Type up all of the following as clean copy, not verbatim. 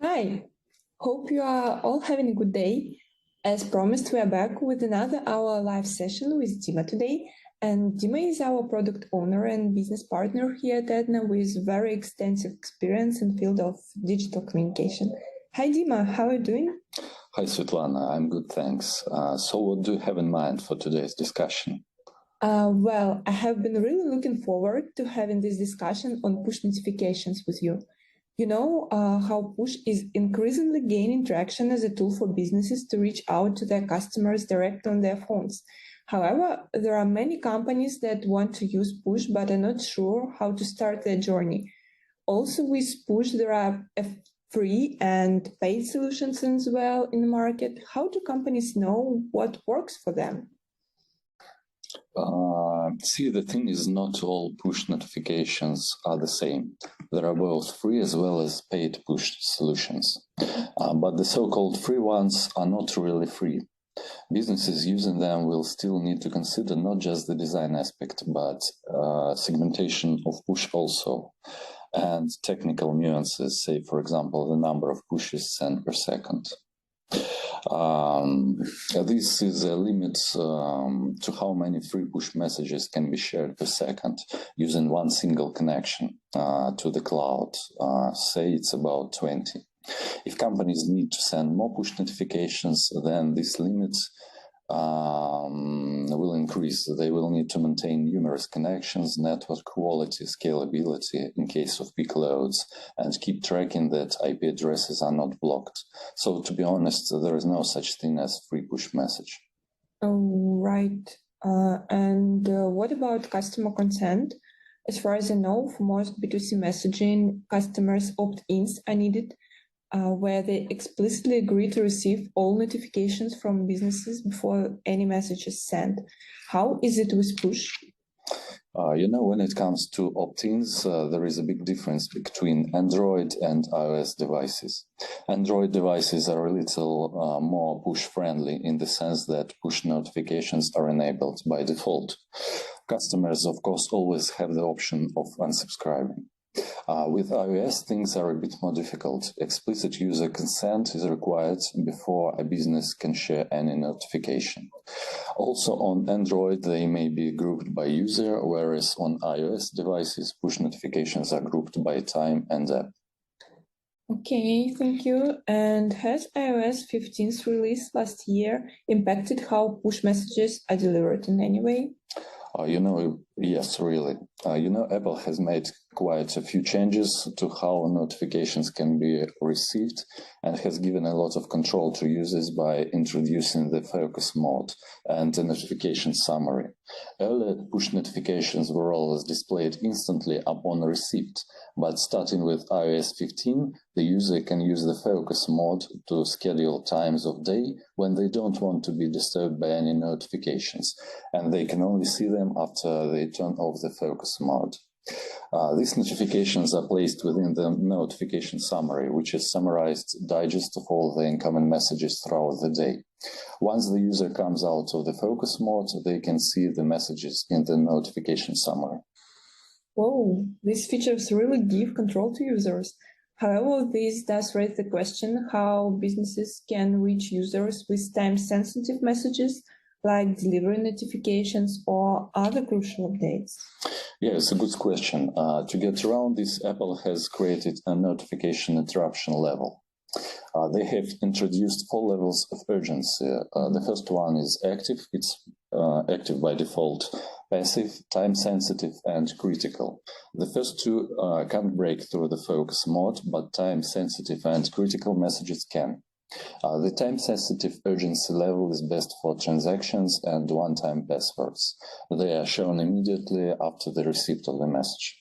Hi, hope you are all having a good day. As promised, we are back with another hour live session with Dima today. And Dima is our product owner and business partner here at Edna with very extensive experience in field of digital communication. Hi Dima, how are you doing? Hi Svetlana, I'm good, thanks. So what do you have in mind for today's discussion? Well, I have been really looking forward to having this discussion on push notifications with you. You know how push is increasingly gaining traction as a tool for businesses to reach out to their customers direct on their phones. However, there are many companies that want to use push but are not sure how to start their journey. Also, with push, there are free and paid solutions as well in the market. How do companies know what works for them? See, the thing is, not all push notifications are the same. There are both free as well as paid push solutions. But the so-called free ones are not really free. Businesses using them will still need to consider not just the design aspect, but segmentation of push also, and technical nuances, say, for example, the number of pushes sent per second. This is a limit to how many free push messages can be shared per second using one single connection to the cloud. Say it's about 20. If companies need to send more push notifications, then this limit will increase. They will need to maintain numerous connections, network quality, scalability in case of peak loads, and keep tracking that IP addresses are not blocked. So to be honest, there is no such thing as free push message. Oh, right. And what about customer consent? As far as I know, for most B2C messaging, customers opt-ins are needed, where they explicitly agree to receive all notifications from businesses before any message is sent. How is it with push? When it comes to opt-ins, there is a big difference between Android and iOS devices. Android devices are a little more push-friendly in the sense that push notifications are enabled by default. Customers, of course, always have the option of unsubscribing. With iOS, things are a bit more difficult. Explicit user consent is required before a business can share any notification. Also, on Android, they may be grouped by user, whereas on iOS devices, push notifications are grouped by time and app. Okay, thank you. And has iOS 15's release last year impacted how push messages are delivered in any way? Yes, really. Apple has made quite a few changes to how notifications can be received and has given a lot of control to users by introducing the focus mode and the notification summary. Earlier, push notifications were always displayed instantly upon receipt, but starting with iOS 15, the user can use the focus mode to schedule times of day when they don't want to be disturbed by any notifications, and they can only see them after they turn off the focus mode. These notifications are placed within the notification summary, which is summarized digest of all the incoming messages throughout the day. Once the user comes out of the focus mode, they can see the messages in the notification summary. Whoa, these features really give control to users. However, this does raise the question how businesses can reach users with time-sensitive messages like delivery notifications or other crucial updates. Yeah, it's a good question. To get around this, Apple has created a notification interruption level. They have introduced 4 levels of urgency. The first one is active. It's active by default, passive, time-sensitive, and critical. The first two can't break through the focus mode, but time-sensitive and critical messages can. The time-sensitive urgency level is best for transactions and one-time passwords. They are shown immediately after the receipt of the message.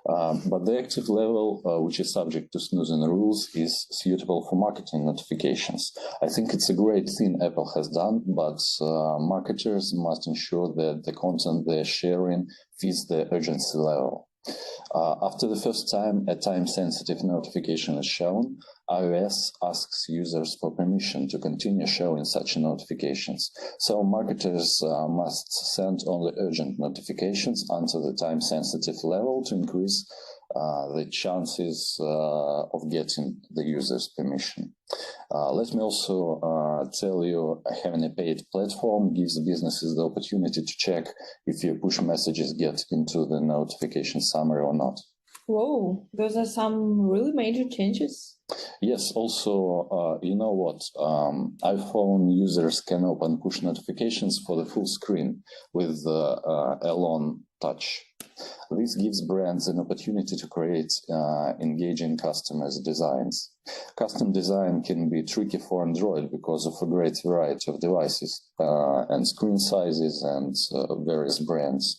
But the active level, which is subject to snoozing rules, is suitable for marketing notifications. I think it's a great thing Apple has done, but marketers must ensure that the content they're sharing fits the urgency level. After the first time a time-sensitive notification is shown, iOS asks users for permission to continue showing such notifications. So marketers must send only urgent notifications until the time-sensitive level to increase the chances of getting the user's permission. Let me also tell you, having a paid platform gives businesses the opportunity to check if your push messages get into the notification summary or not. Whoa, those are some really major changes. Yes, also, you know what? iPhone users can open push notifications for the full screen with Elon Touch. This gives brands an opportunity to create engaging customers' designs. Custom design can be tricky for Android because of a great variety of devices and screen sizes and various brands.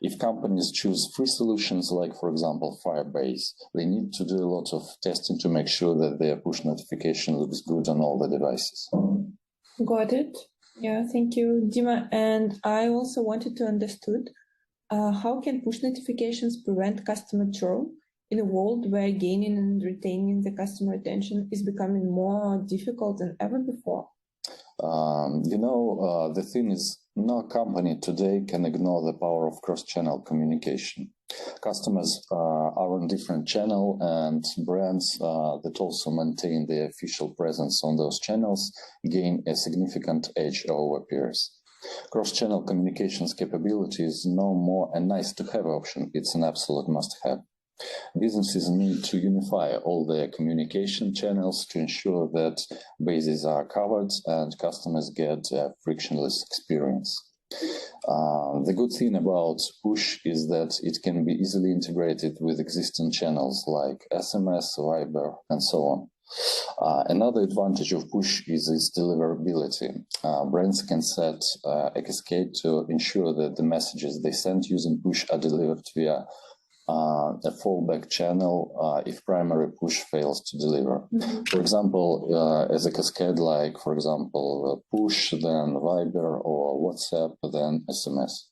If companies choose free solutions like, for example, Firebase, they need to do a lot of testing to make sure that their push notification looks good on all the devices. Got it. Yeah, thank you, Dima. And I also wanted to understood how can push notifications prevent customer churn in a world where gaining and retaining the customer attention is becoming more difficult than ever before? The thing is, no company today can ignore the power of cross-channel communication. Customers are on different channels, and brands that also maintain their official presence on those channels gain a significant edge over peers. Cross-channel communications capability is no more a nice-to-have option, it's an absolute must-have. Businesses need to unify all their communication channels to ensure that bases are covered and customers get a frictionless experience. The good thing about push is that it can be easily integrated with existing channels like SMS, Viber, and so on. Another advantage of push is its deliverability. Brands can set a cascade to ensure that the messages they send using push are delivered via a fallback channel if primary push fails to deliver. Mm-hmm. For example, as a cascade like, for example, push, then Viber or WhatsApp, then SMS.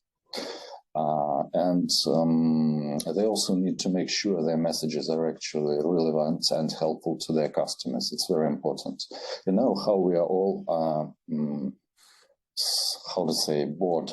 They also need to make sure their messages are actually relevant and helpful to their customers. It's very important. You know how we are all bored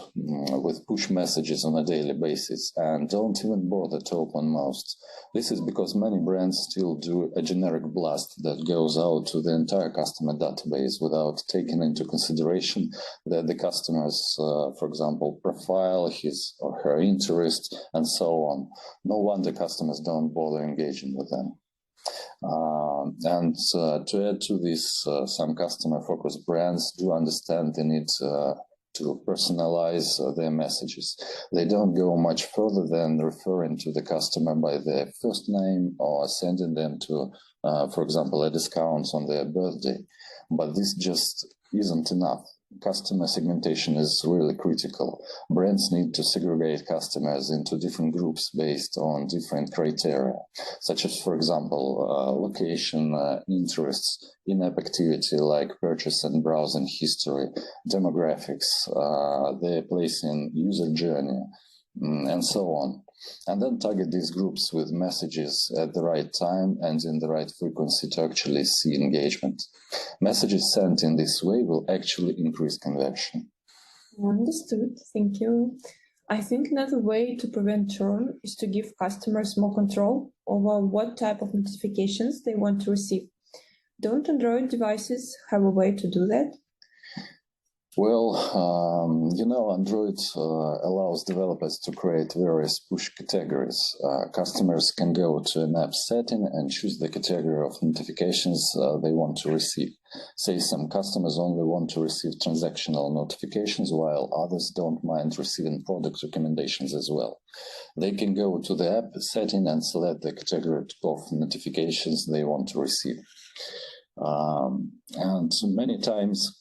with push messages on a daily basis and don't even bother to open most. This is because many brands still do a generic blast that goes out to the entire customer database without taking into consideration that the customer's, for example, profile, his or her interest, and so on. No wonder customers don't bother engaging with them. To add to this, some customer-focused brands do understand the need to personalize their messages. They don't go much further than referring to the customer by their first name or sending them to, for example, a discount on their birthday. But this just isn't enough. Customer segmentation is really critical. Brands need to segregate customers into different groups based on different criteria, such as, for example, location, interests, in-app activity like purchase and browsing history, demographics, their place in user journey, and so on. And then target these groups with messages at the right time and in the right frequency to actually see engagement. Messages sent in this way will actually increase conversion. Understood. Thank you. I think another way to prevent churn is to give customers more control over what type of notifications they want to receive. Don't Android devices have a way to do that? Well, Android allows developers to create various push categories. Customers can go to an app setting and choose the category of notifications they want to receive. Say some customers only want to receive transactional notifications, while others don't mind receiving product recommendations as well. They can go to the app setting and select the category of notifications they want to receive. And many times,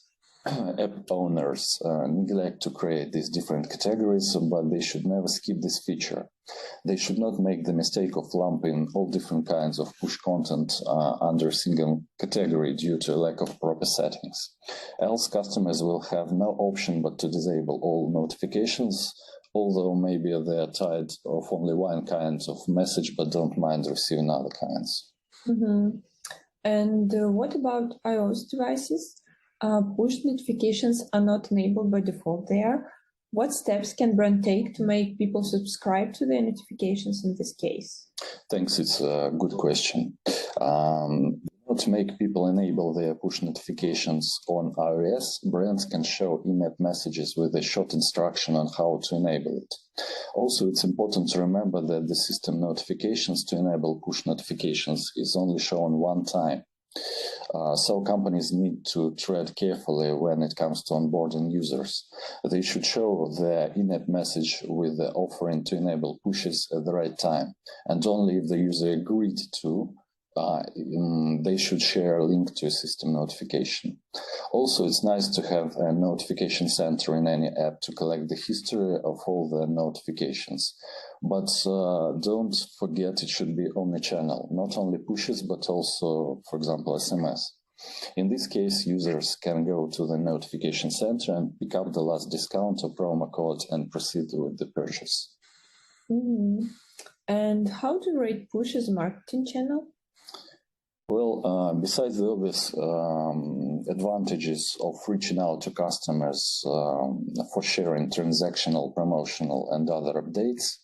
app owners neglect to create these different categories, but they should never skip this feature. They should not make the mistake of lumping all different kinds of push content under a single category due to a lack of proper settings. Else customers will have no option but to disable all notifications, although maybe they're tired of only one kind of message but don't mind receiving other kinds. Mm-hmm. And what about iOS devices? Push notifications are not enabled by default there. What steps can brand take to make people subscribe to their notifications in this case? Thanks, it's a good question. To make people enable their push notifications on iOS, brands can show in-app messages with a short instruction on how to enable it. Also, it's important to remember that the system notifications to enable push notifications is only shown one time. So companies need to tread carefully when it comes to onboarding users. They should show the in-app message with the offering to enable pushes at the right time, and only if the user agreed to, they should share a link to a system notification. Also, it's nice to have a notification center in any app to collect the history of all the notifications. But don't forget it should be omnichannel, not only pushes, but also, for example, SMS. In this case, users can go to the notification center and pick up the last discount or promo code and proceed with the purchase. And how to rate push as a marketing channel? Well, besides the obvious advantages of reaching out to customers for sharing transactional, promotional, and other updates,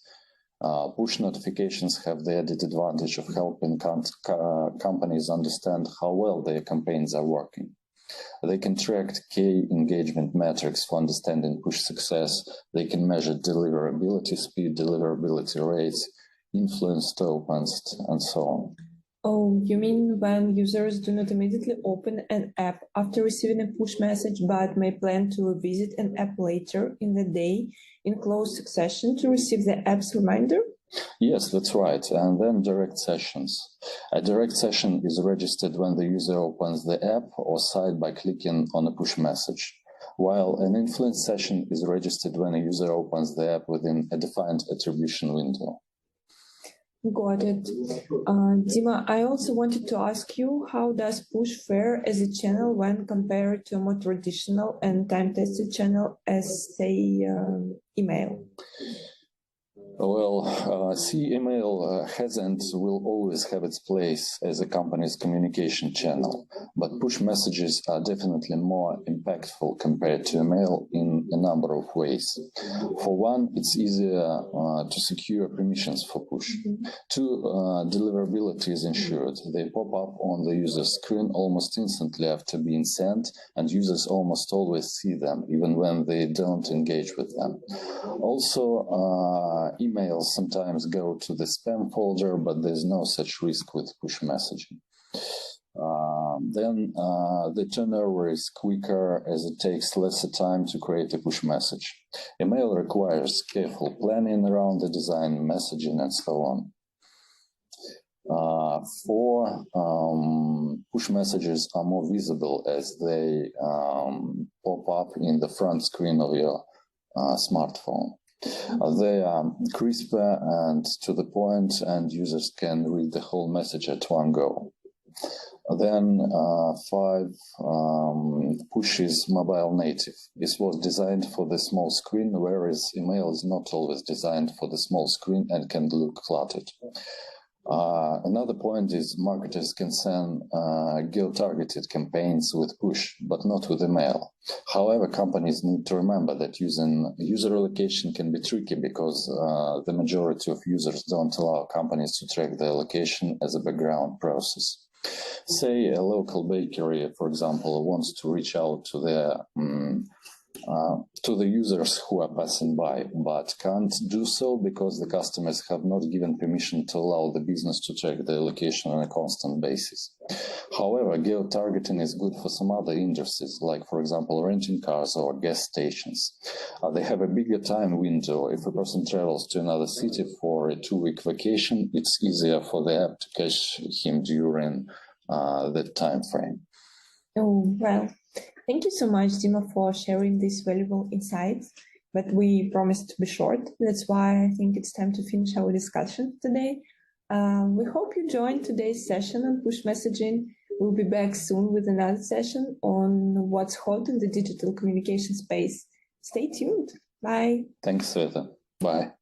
push notifications have the added advantage of helping companies understand how well their campaigns are working. They can track key engagement metrics for understanding push success. They can measure deliverability speed, deliverability rates, influenced opens, and so on. Oh, you mean when users do not immediately open an app after receiving a push message, but may plan to visit an app later in the day in close succession to receive the app's reminder? Yes, that's right. And then direct sessions. A direct session is registered when the user opens the app or site by clicking on a push message, while an influence session is registered when a user opens the app within a defined attribution window. Got it. Dima, I also wanted to ask you, how does push fare as a channel when compared to a more traditional and time-tested channel as, say, email? Well, email has and will always have its place as a company's communication channel, but push messages are definitely more impactful compared to email in a number of ways. For one, it's easier to secure permissions for push. Two, deliverability is ensured. They pop up on the user's screen almost instantly after being sent, and users almost always see them, even when they don't engage with them. Also, emails sometimes go to the spam folder, but there's no such risk with push messaging. Then the turnover is quicker as it takes lesser time to create a push message. Email requires careful planning around the design, messaging, and so on. Push messages are more visible as they pop up in the front screen of your smartphone. They are crisper and to the point, and users can read the whole message at one go. Then 5, push is mobile native. This was designed for the small screen, whereas email is not always designed for the small screen and can look cluttered. Another point is marketers can send geo-targeted campaigns with push, but not with email. However, companies need to remember that using user location can be tricky because the majority of users don't allow companies to track their location as a background process. Say a local bakery, for example, wants to reach out to the users who are passing by, but can't do so because the customers have not given permission to allow the business to check their location on a constant basis. However, geo-targeting is good for some other industries, like, for example, renting cars or gas stations. They have a bigger time window. If a person travels to another city for a 2-week vacation, it's easier for the app to catch him during that time frame. Oh, well. Thank you so much, Dima, for sharing these valuable insights, but we promised to be short. That's why I think it's time to finish our discussion today. We hope you joined today's session on push messaging. We'll be back soon with another session on what's hot in the digital communication space. Stay tuned. Bye. Thanks, Sveta. Bye.